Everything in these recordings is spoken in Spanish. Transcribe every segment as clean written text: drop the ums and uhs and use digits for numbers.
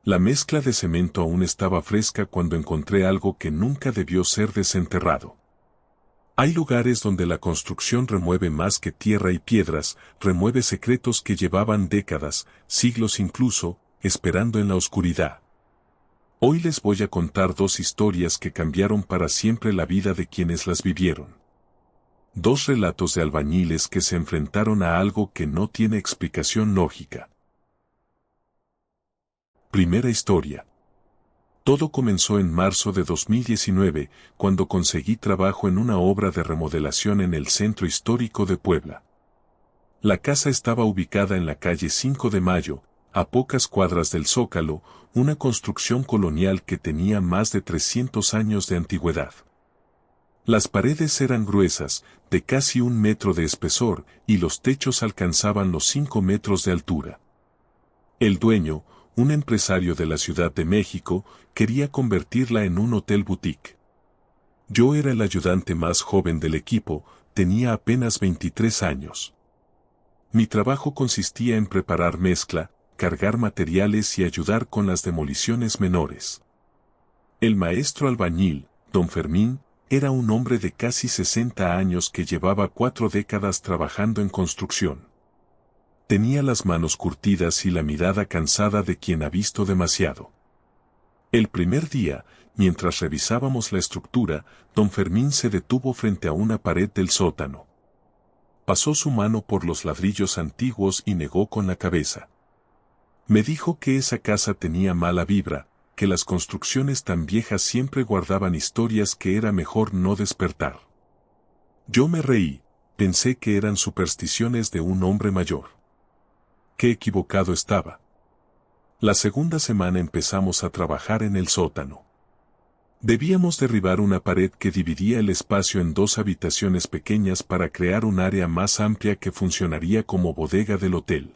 La mezcla de cemento aún estaba fresca cuando encontré algo que nunca debió ser desenterrado. Hay lugares donde la construcción remueve más que tierra y piedras, remueve secretos que llevaban décadas, siglos incluso, esperando en la oscuridad. Hoy les voy a contar dos historias que cambiaron para siempre la vida de quienes las vivieron. Dos relatos de albañiles que se enfrentaron a algo que no tiene explicación lógica. Primera historia. Todo comenzó en marzo de 2019, cuando conseguí trabajo en una obra de remodelación en el centro histórico de Puebla. La casa estaba ubicada en la calle 5 de Mayo, a pocas cuadras del Zócalo, una construcción colonial que tenía más de 300 años de antigüedad. Las paredes eran gruesas, de casi 1 metro de espesor, y los techos alcanzaban los 5 metros de altura. El dueño, un empresario de la Ciudad de México, quería convertirla en un hotel boutique. Yo era el ayudante más joven del equipo, tenía apenas 23 años. Mi trabajo consistía en preparar mezcla, cargar materiales y ayudar con las demoliciones menores. El maestro albañil, don Fermín, era un hombre de casi 60 años que llevaba 4 décadas trabajando en construcción. Tenía las manos curtidas y la mirada cansada de quien ha visto demasiado. El primer día, mientras revisábamos la estructura, don Fermín se detuvo frente a una pared del sótano. Pasó su mano por los ladrillos antiguos y negó con la cabeza. Me dijo que esa casa tenía mala vibra, que las construcciones tan viejas siempre guardaban historias que era mejor no despertar. Yo me reí, pensé que eran supersticiones de un hombre mayor. Qué equivocado estaba. La segunda semana empezamos a trabajar en el sótano. Debíamos derribar una pared que dividía el espacio en 2 habitaciones pequeñas para crear un área más amplia que funcionaría como bodega del hotel.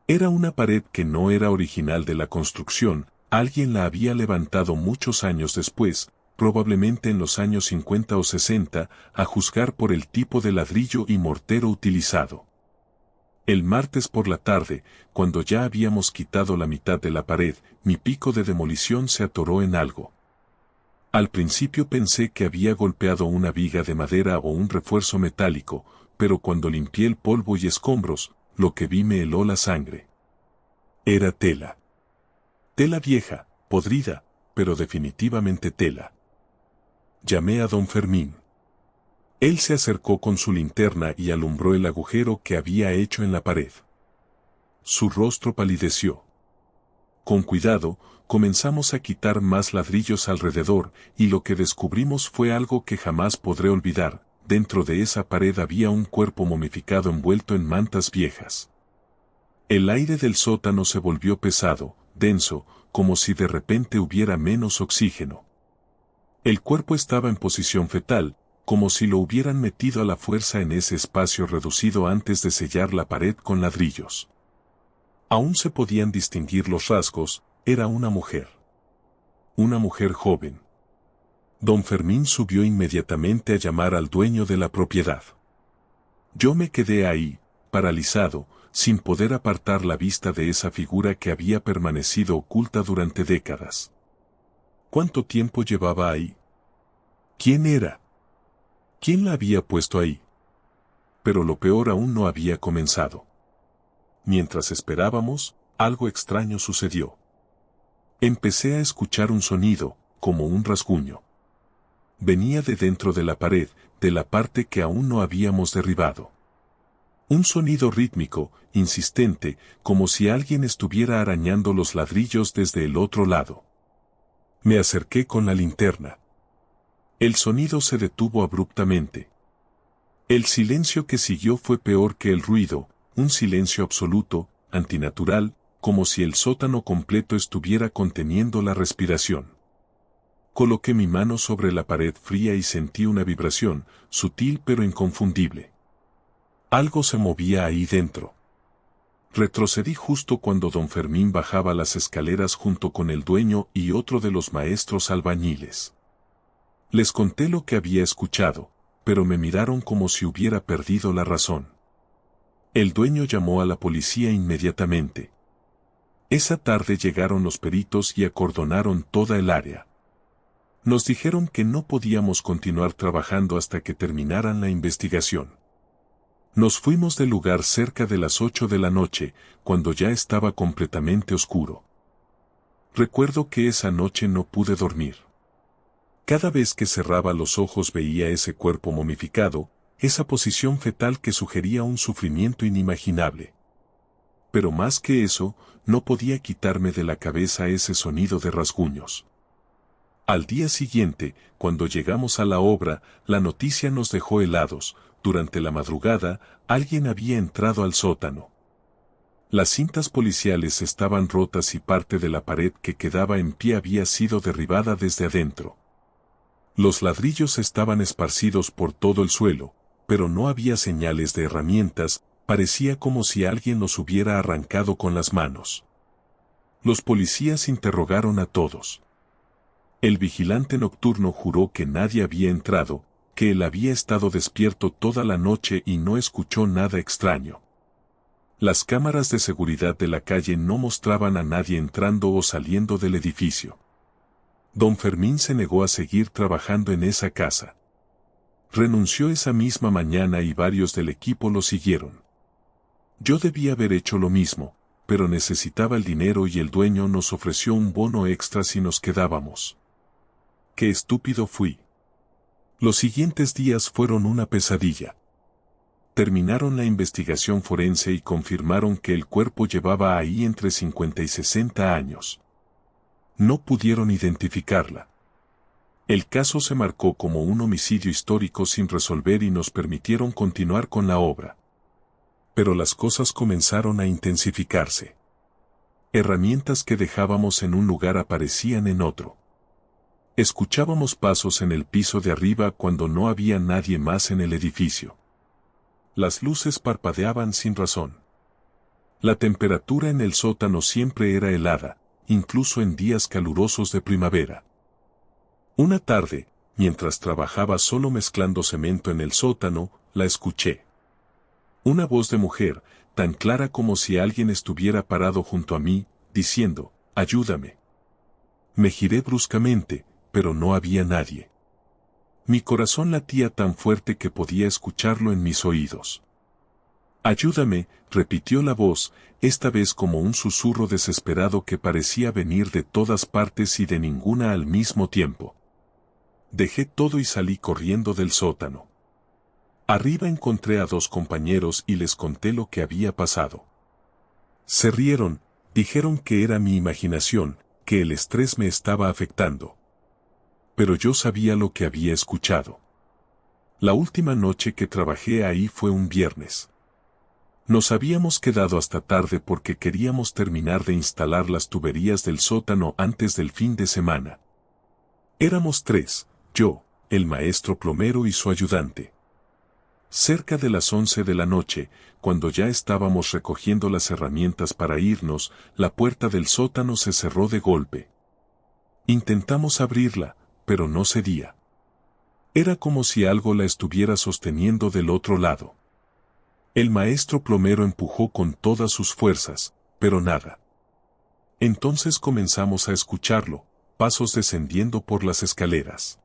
Era una pared que no era original de la construcción, alguien la había levantado muchos años después, probablemente en los años 50 o 60, a juzgar por el tipo de ladrillo y mortero utilizado. El martes por la tarde, cuando ya habíamos quitado la mitad de la pared, mi pico de demolición se atoró en algo. Al principio pensé que había golpeado una viga de madera o un refuerzo metálico, pero cuando limpié el polvo y escombros, lo que vi me heló la sangre. Era tela. Tela vieja, podrida, pero definitivamente tela. Llamé a don Fermín. Él se acercó con su linterna y alumbró el agujero que había hecho en la pared. Su rostro palideció. Con cuidado, comenzamos a quitar más ladrillos alrededor, y lo que descubrimos fue algo que jamás podré olvidar. Dentro de esa pared había un cuerpo momificado envuelto en mantas viejas. El aire del sótano se volvió pesado, denso, como si de repente hubiera menos oxígeno. El cuerpo estaba en posición fetal, como si lo hubieran metido a la fuerza en ese espacio reducido antes de sellar la pared con ladrillos. Aún se podían distinguir los rasgos, era una mujer. Una mujer joven. Don Fermín subió inmediatamente a llamar al dueño de la propiedad. Yo me quedé ahí, paralizado, sin poder apartar la vista de esa figura que había permanecido oculta durante décadas. ¿Cuánto tiempo llevaba ahí? ¿Quién era? ¿Quién la había puesto ahí? Pero lo peor aún no había comenzado. Mientras esperábamos, algo extraño sucedió. Empecé a escuchar un sonido, como un rasguño. Venía de dentro de la pared, de la parte que aún no habíamos derribado. Un sonido rítmico, insistente, como si alguien estuviera arañando los ladrillos desde el otro lado. Me acerqué con la linterna. El sonido se detuvo abruptamente. El silencio que siguió fue peor que el ruido, un silencio absoluto, antinatural, como si el sótano completo estuviera conteniendo la respiración. Coloqué mi mano sobre la pared fría y sentí una vibración, sutil pero inconfundible. Algo se movía ahí dentro. Retrocedí justo cuando don Fermín bajaba las escaleras junto con el dueño y otro de los maestros albañiles. Les conté lo que había escuchado, pero me miraron como si hubiera perdido la razón. El dueño llamó a la policía inmediatamente. Esa tarde llegaron los peritos y acordonaron toda el área. Nos dijeron que no podíamos continuar trabajando hasta que terminaran la investigación. Nos fuimos del lugar cerca de las 8 de la noche, cuando ya estaba completamente oscuro. Recuerdo que esa noche no pude dormir. Cada vez que cerraba los ojos veía ese cuerpo momificado, esa posición fetal que sugería un sufrimiento inimaginable. Pero más que eso, no podía quitarme de la cabeza ese sonido de rasguños. Al día siguiente, cuando llegamos a la obra, la noticia nos dejó helados. Durante la madrugada, alguien había entrado al sótano. Las cintas policiales estaban rotas y parte de la pared que quedaba en pie había sido derribada desde adentro. Los ladrillos estaban esparcidos por todo el suelo, pero no había señales de herramientas, parecía como si alguien los hubiera arrancado con las manos. Los policías interrogaron a todos. El vigilante nocturno juró que nadie había entrado, que él había estado despierto toda la noche y no escuchó nada extraño. Las cámaras de seguridad de la calle no mostraban a nadie entrando o saliendo del edificio. Don Fermín se negó a seguir trabajando en esa casa. Renunció esa misma mañana y varios del equipo lo siguieron. Yo debía haber hecho lo mismo, pero necesitaba el dinero y el dueño nos ofreció un bono extra si nos quedábamos. ¡Qué estúpido fui! Los siguientes días fueron una pesadilla. Terminaron la investigación forense y confirmaron que el cuerpo llevaba ahí entre 50 y 60 años. No pudieron identificarla. El caso se marcó como un homicidio histórico sin resolver y nos permitieron continuar con la obra. Pero las cosas comenzaron a intensificarse. Herramientas que dejábamos en un lugar aparecían en otro. Escuchábamos pasos en el piso de arriba cuando no había nadie más en el edificio. Las luces parpadeaban sin razón. La temperatura en el sótano siempre era helada, incluso en días calurosos de primavera. Una tarde, mientras trabajaba solo mezclando cemento en el sótano, la escuché. Una voz de mujer, tan clara como si alguien estuviera parado junto a mí, diciendo, «Ayúdame». Me giré bruscamente, pero no había nadie. Mi corazón latía tan fuerte que podía escucharlo en mis oídos. «Ayúdame», repitió la voz, esta vez como un susurro desesperado que parecía venir de todas partes y de ninguna al mismo tiempo. Dejé todo y salí corriendo del sótano. Arriba encontré a 2 compañeros y les conté lo que había pasado. Se rieron, dijeron que era mi imaginación, que el estrés me estaba afectando. Pero yo sabía lo que había escuchado. La última noche que trabajé ahí fue un viernes. Nos habíamos quedado hasta tarde porque queríamos terminar de instalar las tuberías del sótano antes del fin de semana. Éramos 3, yo, el maestro plomero y su ayudante. Cerca de las 11 de la noche, cuando ya estábamos recogiendo las herramientas para irnos, la puerta del sótano se cerró de golpe. Intentamos abrirla, pero no cedía. Era como si algo la estuviera sosteniendo del otro lado. El maestro plomero empujó con todas sus fuerzas, pero nada. Entonces comenzamos a escucharlo, pasos descendiendo por las escaleras.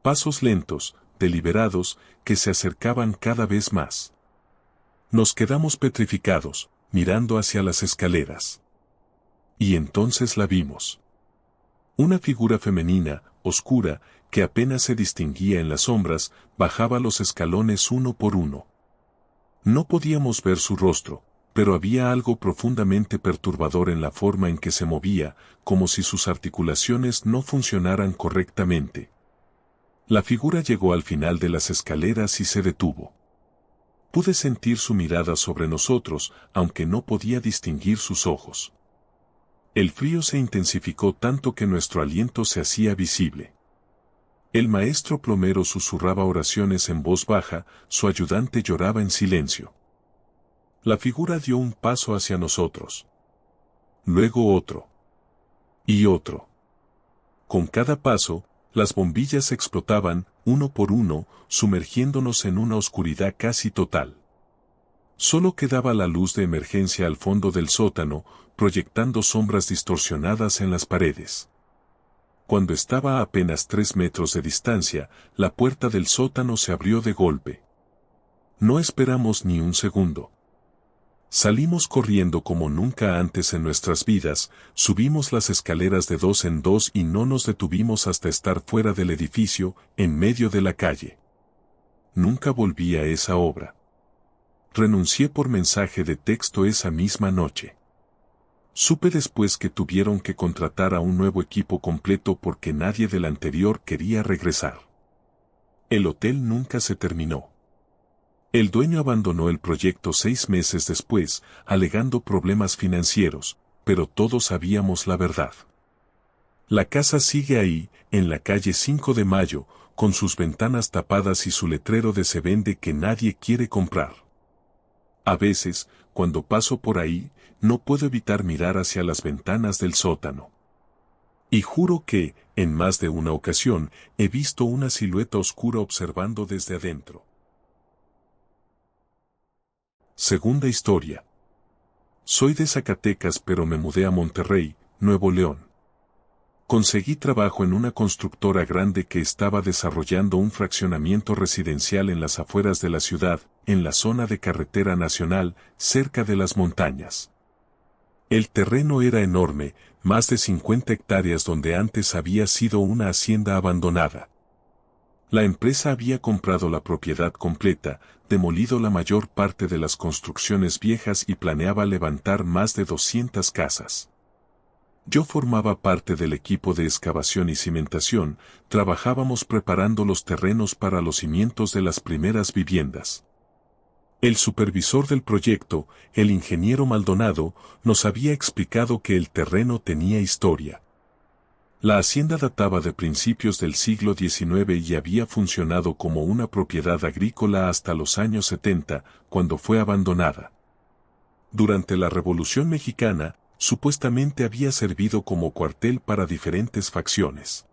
Pasos lentos, deliberados, que se acercaban cada vez más. Nos quedamos petrificados, mirando hacia las escaleras. Y entonces la vimos. Una figura femenina, oscura, que apenas se distinguía en las sombras, bajaba los escalones uno por uno. No podíamos ver su rostro, pero había algo profundamente perturbador en la forma en que se movía, como si sus articulaciones no funcionaran correctamente. La figura llegó al final de las escaleras y se detuvo. Pude sentir su mirada sobre nosotros, aunque no podía distinguir sus ojos. El frío se intensificó tanto que nuestro aliento se hacía visible. El maestro plomero susurraba oraciones en voz baja, su ayudante lloraba en silencio. La figura dio un paso hacia nosotros. Luego otro. Y otro. Con cada paso, las bombillas explotaban, uno por uno, sumergiéndonos en una oscuridad casi total. Solo quedaba la luz de emergencia al fondo del sótano, proyectando sombras distorsionadas en las paredes. Cuando estaba a apenas 3 metros de distancia, la puerta del sótano se abrió de golpe. No esperamos ni un segundo. Salimos corriendo como nunca antes en nuestras vidas, subimos las escaleras de 2 en 2 y no nos detuvimos hasta estar fuera del edificio, en medio de la calle. Nunca volví a esa obra. Renuncié por mensaje de texto esa misma noche. Supe después que tuvieron que contratar a un nuevo equipo completo porque nadie del anterior quería regresar. El hotel nunca se terminó. El dueño abandonó el proyecto 6 meses después, alegando problemas financieros, pero todos sabíamos la verdad. La casa sigue ahí, en la calle 5 de Mayo, con sus ventanas tapadas y su letrero de "se vende" que nadie quiere comprar. A veces, cuando paso por ahí, no puedo evitar mirar hacia las ventanas del sótano. Y juro que, en más de una ocasión, he visto una silueta oscura observando desde adentro. Segunda historia. Soy de Zacatecas pero me mudé a Monterrey, Nuevo León. Conseguí trabajo en una constructora grande que estaba desarrollando un fraccionamiento residencial en las afueras de la ciudad, en la zona de carretera nacional, cerca de las montañas. El terreno era enorme, más de 50 hectáreas donde antes había sido una hacienda abandonada. La empresa había comprado la propiedad completa, demolido la mayor parte de las construcciones viejas y planeaba levantar más de 200 casas. Yo formaba parte del equipo de excavación y cimentación, trabajábamos preparando los terrenos para los cimientos de las primeras viviendas. El supervisor del proyecto, el ingeniero Maldonado, nos había explicado que el terreno tenía historia. La hacienda databa de principios del siglo XIX y había funcionado como una propiedad agrícola hasta los años 70, cuando fue abandonada. Durante la Revolución Mexicana, supuestamente había servido como cuartel para diferentes facciones.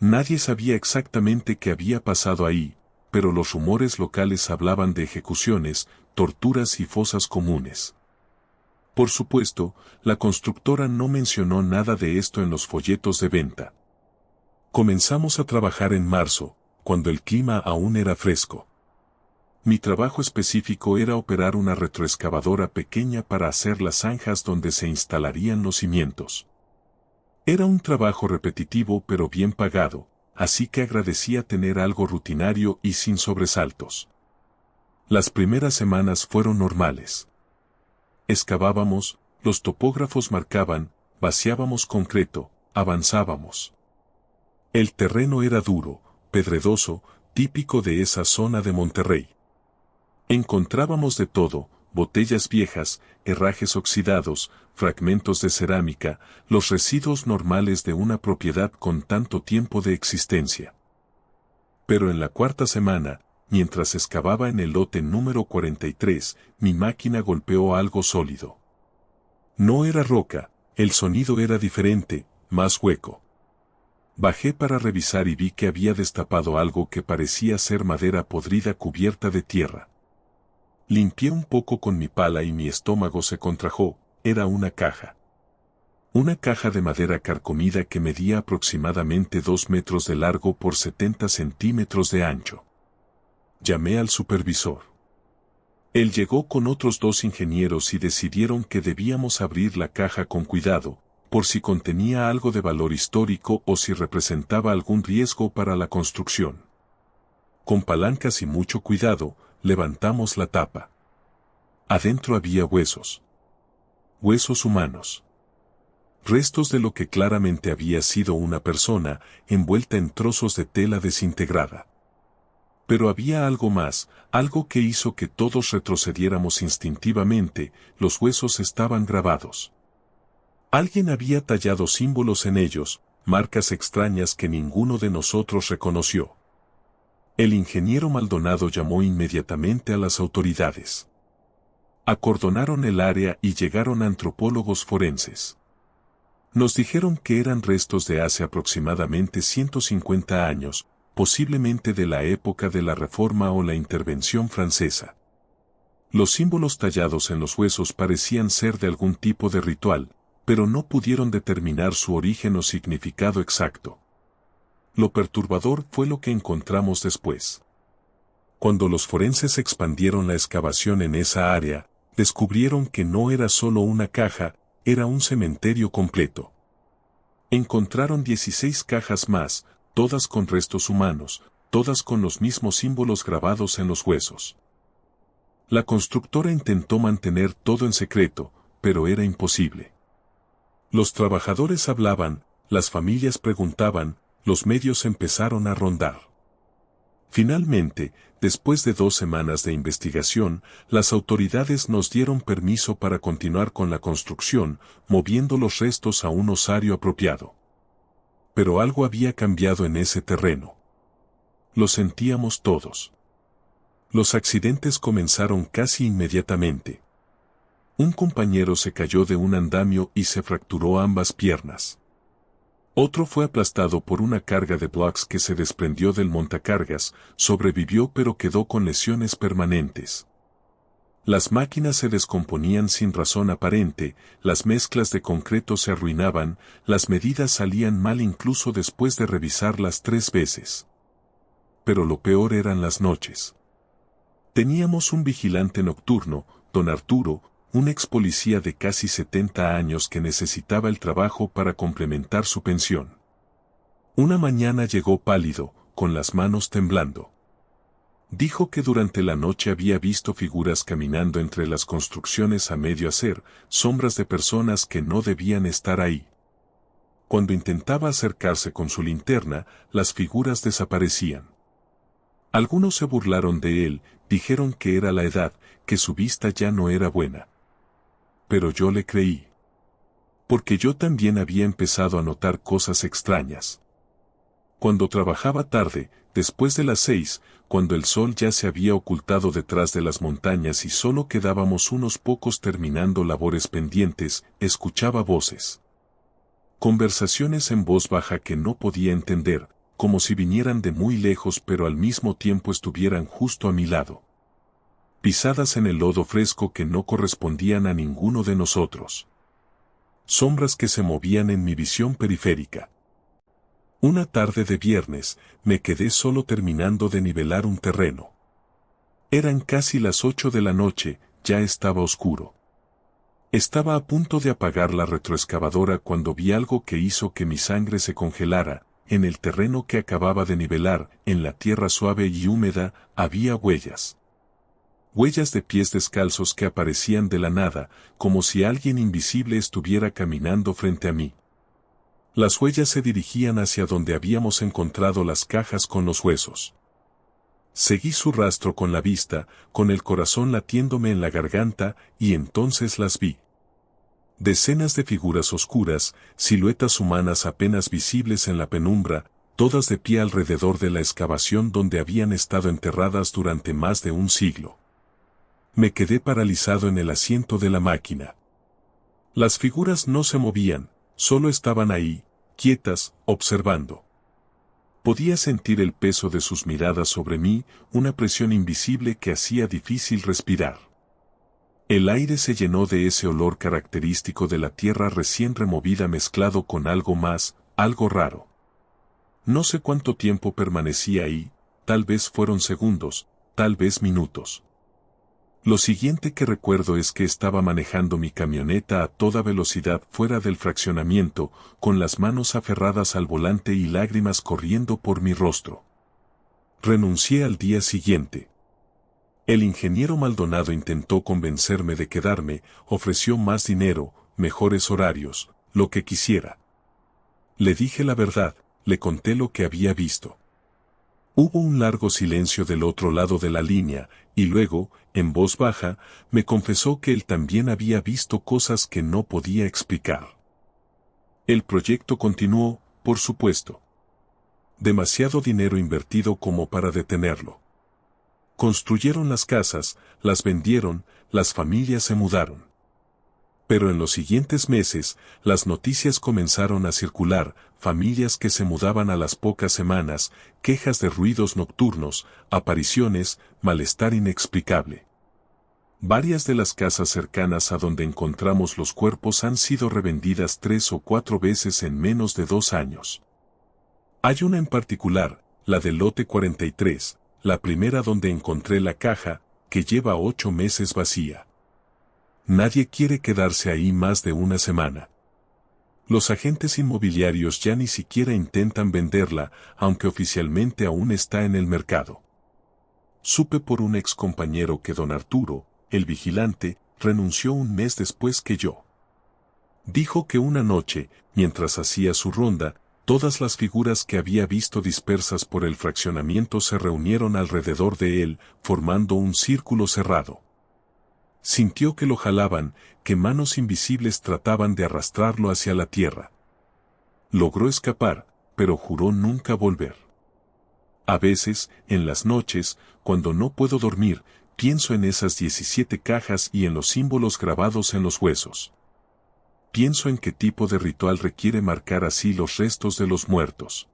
Nadie sabía exactamente qué había pasado ahí, pero los rumores locales hablaban de ejecuciones, torturas y fosas comunes. Por supuesto, la constructora no mencionó nada de esto en los folletos de venta. Comenzamos a trabajar en marzo, cuando el clima aún era fresco. Mi trabajo específico era operar una retroexcavadora pequeña para hacer las zanjas donde se instalarían los cimientos. Era un trabajo repetitivo pero bien pagado, así que agradecía tener algo rutinario y sin sobresaltos. Las primeras semanas fueron normales. Excavábamos, los topógrafos marcaban, vaciábamos concreto, avanzábamos. El terreno era duro, pedregoso, típico de esa zona de Monterrey. Encontrábamos de todo: botellas viejas, herrajes oxidados, fragmentos de cerámica, los residuos normales de una propiedad con tanto tiempo de existencia. Pero en la cuarta semana, mientras excavaba en el lote número 43, mi máquina golpeó algo sólido. No era roca, el sonido era diferente, más hueco. Bajé para revisar y vi que había destapado algo que parecía ser madera podrida cubierta de tierra. Limpié un poco con mi pala y mi estómago se contrajo. Era una caja. Una caja de madera carcomida que medía aproximadamente 2 metros de largo por 70 centímetros de ancho. Llamé al supervisor. Él llegó con otros 2 ingenieros y decidieron que debíamos abrir la caja con cuidado, por si contenía algo de valor histórico o si representaba algún riesgo para la construcción. Con palancas y mucho cuidado, levantamos la tapa. Adentro había huesos. Huesos humanos. Restos de lo que claramente había sido una persona, envuelta en trozos de tela desintegrada. Pero había algo más, algo que hizo que todos retrocediéramos instintivamente: los huesos estaban grabados. Alguien había tallado símbolos en ellos, marcas extrañas que ninguno de nosotros reconoció. El ingeniero Maldonado llamó inmediatamente a las autoridades. Acordonaron el área y llegaron antropólogos forenses. Nos dijeron que eran restos de hace aproximadamente 150 años, posiblemente de la época de la Reforma o la Intervención Francesa. Los símbolos tallados en los huesos parecían ser de algún tipo de ritual, pero no pudieron determinar su origen o significado exacto. Lo perturbador fue lo que encontramos después. Cuando los forenses expandieron la excavación en esa área, descubrieron que no era solo una caja, era un cementerio completo. Encontraron 16 cajas más, todas con restos humanos, todas con los mismos símbolos grabados en los huesos. La constructora intentó mantener todo en secreto, pero era imposible. Los trabajadores hablaban, las familias preguntaban, los medios empezaron a rondar. Finalmente, después de 2 semanas de investigación, las autoridades nos dieron permiso para continuar con la construcción, moviendo los restos a un osario apropiado. Pero algo había cambiado en ese terreno. Lo sentíamos todos. Los accidentes comenzaron casi inmediatamente. Un compañero se cayó de un andamio y se fracturó ambas piernas. Otro fue aplastado por una carga de blocks que se desprendió del montacargas, sobrevivió pero quedó con lesiones permanentes. Las máquinas se descomponían sin razón aparente, las mezclas de concreto se arruinaban, las medidas salían mal incluso después de revisarlas 3 veces. Pero lo peor eran las noches. Teníamos un vigilante nocturno, don Arturo, un ex policía de casi 70 años que necesitaba el trabajo para complementar su pensión. Una mañana llegó pálido, con las manos temblando. Dijo que durante la noche había visto figuras caminando entre las construcciones a medio hacer, sombras de personas que no debían estar ahí. Cuando intentaba acercarse con su linterna, las figuras desaparecían. Algunos se burlaron de él, dijeron que era la edad, que su vista ya no era buena. Pero yo le creí. Porque yo también había empezado a notar cosas extrañas. Cuando trabajaba tarde, después de las 6, cuando el sol ya se había ocultado detrás de las montañas y solo quedábamos unos pocos terminando labores pendientes, escuchaba voces. Conversaciones en voz baja que no podía entender, como si vinieran de muy lejos pero al mismo tiempo estuvieran justo a mi lado. Pisadas en el lodo fresco que no correspondían a ninguno de nosotros. Sombras que se movían en mi visión periférica. Una tarde de viernes, me quedé solo terminando de nivelar un terreno. Eran casi las 8 de la noche, ya estaba oscuro. Estaba a punto de apagar la retroexcavadora cuando vi algo que hizo que mi sangre se congelara. En el terreno que acababa de nivelar, en la tierra suave y húmeda, había huellas. Huellas de pies descalzos que aparecían de la nada, como si alguien invisible estuviera caminando frente a mí. Las huellas se dirigían hacia donde habíamos encontrado las cajas con los huesos. Seguí su rastro con la vista, con el corazón latiéndome en la garganta, y entonces las vi. Decenas de figuras oscuras, siluetas humanas apenas visibles en la penumbra, todas de pie alrededor de la excavación donde habían estado enterradas durante más de un siglo. Me quedé paralizado en el asiento de la máquina. Las figuras no se movían, solo estaban ahí, quietas, observando. Podía sentir el peso de sus miradas sobre mí, una presión invisible que hacía difícil respirar. El aire se llenó de ese olor característico de la tierra recién removida mezclado con algo más, algo raro. No sé cuánto tiempo permanecí ahí, tal vez fueron segundos, tal vez minutos. Lo siguiente que recuerdo es que estaba manejando mi camioneta a toda velocidad fuera del fraccionamiento, con las manos aferradas al volante y lágrimas corriendo por mi rostro. Renuncié al día siguiente. El ingeniero Maldonado intentó convencerme de quedarme, ofreció más dinero, mejores horarios, lo que quisiera. Le dije la verdad, le conté lo que había visto. Hubo un largo silencio del otro lado de la línea, y luego, en voz baja, me confesó que él también había visto cosas que no podía explicar. El proyecto continuó, por supuesto. Demasiado dinero invertido como para detenerlo. Construyeron las casas, las vendieron, las familias se mudaron. Pero en los siguientes meses, las noticias comenzaron a circular, familias que se mudaban a las pocas semanas, quejas de ruidos nocturnos, apariciones, malestar inexplicable. Varias de las casas cercanas a donde encontramos los cuerpos han sido revendidas 3 o 4 veces en menos de 2 años. Hay una en particular, la del lote 43, la primera donde encontré la caja, que lleva 8 meses vacía. Nadie quiere quedarse ahí más de una semana. Los agentes inmobiliarios ya ni siquiera intentan venderla, aunque oficialmente aún está en el mercado. Supe por un ex compañero que don Arturo, el vigilante, renunció un mes después que yo. Dijo que una noche, mientras hacía su ronda, todas las figuras que había visto dispersas por el fraccionamiento se reunieron alrededor de él, formando un círculo cerrado. Sintió que lo jalaban, que manos invisibles trataban de arrastrarlo hacia la tierra. Logró escapar, pero juró nunca volver. A veces, en las noches, cuando no puedo dormir, pienso en esas 17 cajas y en los símbolos grabados en los huesos. Pienso en qué tipo de ritual requiere marcar así los restos de los muertos.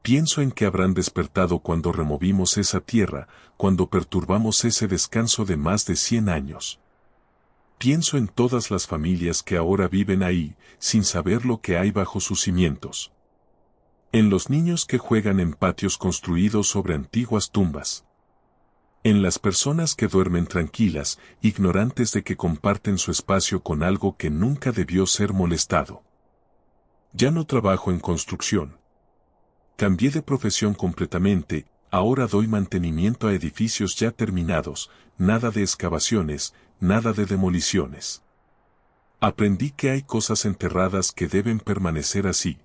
Pienso en que habrán despertado cuando removimos esa tierra, cuando perturbamos ese descanso de más de 100 años. Pienso en todas las familias que ahora viven ahí, sin saber lo que hay bajo sus cimientos. En los niños que juegan en patios construidos sobre antiguas tumbas. En las personas que duermen tranquilas, ignorantes de que comparten su espacio con algo que nunca debió ser molestado. Ya no trabajo en construcción. Cambié de profesión completamente, ahora doy mantenimiento a edificios ya terminados, nada de excavaciones, nada de demoliciones. Aprendí que hay cosas enterradas que deben permanecer así.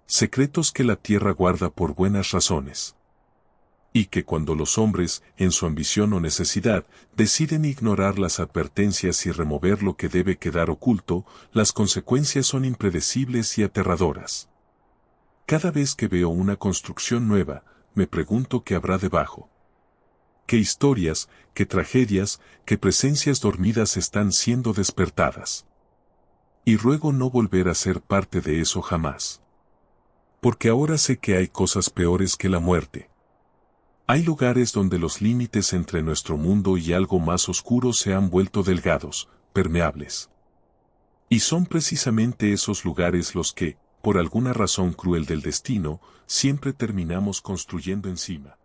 Secretos que la tierra guarda por buenas razones. Y que cuando los hombres, en su ambición o necesidad, deciden ignorar las advertencias y remover lo que debe quedar oculto, las consecuencias son impredecibles y aterradoras. Cada vez que veo una construcción nueva, me pregunto qué habrá debajo. Qué historias, qué tragedias, qué presencias dormidas están siendo despertadas. Y ruego no volver a ser parte de eso jamás. Porque ahora sé que hay cosas peores que la muerte. Hay lugares donde los límites entre nuestro mundo y algo más oscuro se han vuelto delgados, permeables. Y son precisamente esos lugares los que, por alguna razón cruel del destino, siempre terminamos construyendo encima.